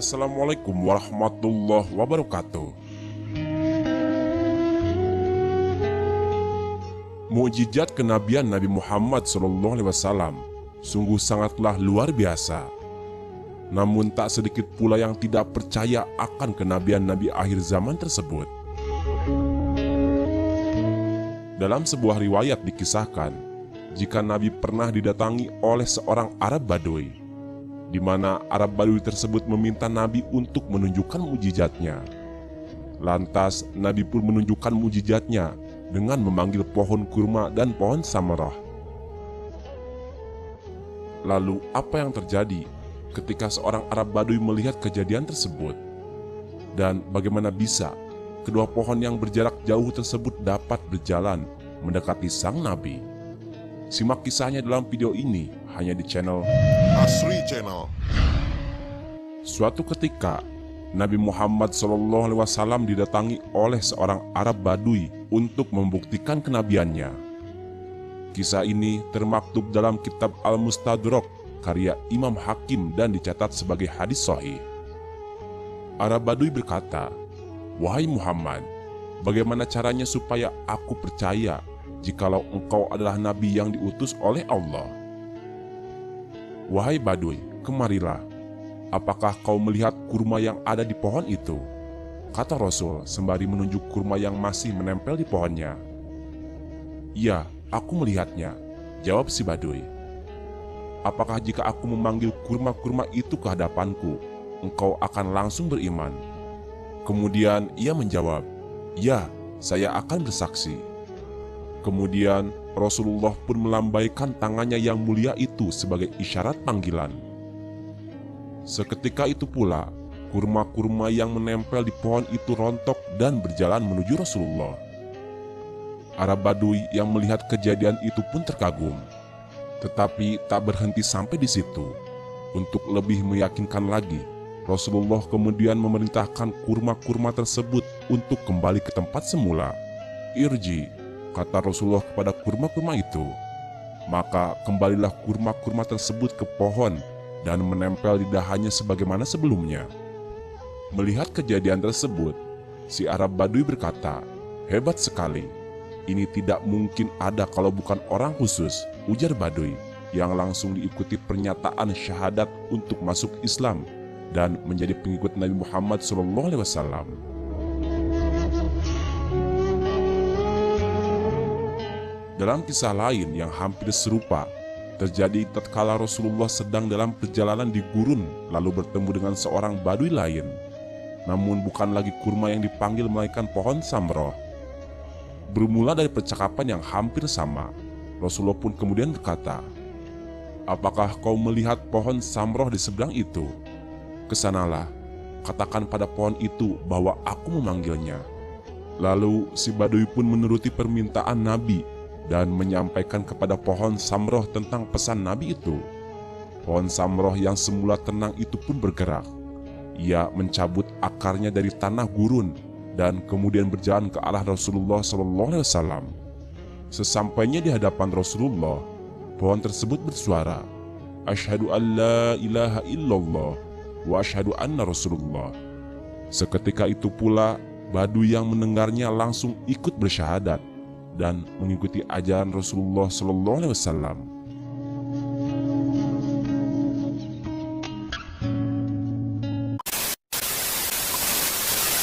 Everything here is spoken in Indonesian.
Assalamualaikum warahmatullahi wabarakatuh. Mukjizat kenabian Nabi Muhammad SAW sungguh sangatlah luar biasa. Namun tak sedikit pula yang tidak percaya akan kenabian Nabi akhir zaman tersebut. Dalam sebuah riwayat dikisahkan, jika Nabi pernah didatangi oleh seorang Arab Badui, di mana Arab Badui tersebut meminta Nabi untuk menunjukkan mukjizatnya. Lantas Nabi pun menunjukkan mukjizatnya dengan memanggil pohon kurma dan pohon samarah. Lalu apa yang terjadi ketika seorang Arab Badui melihat kejadian tersebut? Dan bagaimana bisa kedua pohon yang berjarak jauh tersebut dapat berjalan mendekati sang Nabi? Simak kisahnya dalam video ini hanya di channel Asri Channel. Suatu ketika Nabi Muhammad SAW didatangi oleh seorang Arab Badui untuk membuktikan kenabiannya. Kisah ini termaktub dalam kitab Al-Mustadrak karya Imam Hakim dan dicatat sebagai hadis sahih. Arab Badui berkata, "Wahai Muhammad, bagaimana caranya supaya aku percaya jikalau engkau adalah Nabi yang diutus oleh Allah?" "Wahai Badui, kemarilah. Apakah kau melihat kurma yang ada di pohon itu?" kata Rasul sembari menunjuk kurma yang masih menempel di pohonnya. "Iya, aku melihatnya," jawab si Badui. "Apakah jika aku memanggil kurma-kurma itu ke hadapanku, engkau akan langsung beriman?" Kemudian ia menjawab, "Ya, saya akan bersaksi." Kemudian Rasulullah pun melambaikan tangannya yang mulia itu sebagai isyarat panggilan. Seketika itu pula, kurma-kurma yang menempel di pohon itu rontok dan berjalan menuju Rasulullah. Arab Badui yang melihat kejadian itu pun terkagum. Tetapi tak berhenti sampai di situ. Untuk lebih meyakinkan lagi, Rasulullah kemudian memerintahkan kurma-kurma tersebut untuk kembali ke tempat semula. "Irji," kata Rasulullah kepada kurma-kurma itu. Maka kembalilah kurma-kurma tersebut ke pohon dan menempel di dahannya sebagaimana sebelumnya. Melihat kejadian tersebut, si Arab Badui berkata, "Hebat sekali. Ini tidak mungkin ada kalau bukan orang khusus," ujar Badui, yang langsung diikuti pernyataan syahadat untuk masuk Islam dan menjadi pengikut Nabi Muhammad SAW. Dalam kisah lain yang hampir serupa, terjadi tatkala Rasulullah sedang dalam perjalanan di gurun lalu bertemu dengan seorang Badui lain. Namun bukan lagi kurma yang dipanggil melainkan pohon samroh. Bermula dari percakapan yang hampir sama, Rasulullah pun kemudian berkata, "Apakah kau melihat pohon samroh di seberang itu? Kesanalah, katakan pada pohon itu bahwa aku memanggilnya." Lalu si Badui pun menuruti permintaan Nabi dan menyampaikan kepada pohon samroh tentang pesan Nabi itu. Pohon samroh yang semula tenang itu pun bergerak. Ia mencabut akarnya dari tanah gurun dan kemudian berjalan ke arah Rasulullah SAW. Sesampainya di hadapan Rasulullah, pohon tersebut bersuara, "Asyhadu an la ilaha illallah wa asyhadu anna Rasulullah." Seketika itu pula, Badui yang mendengarnya langsung ikut bersyahadat dan mengikuti ajaran Rasulullah SAW.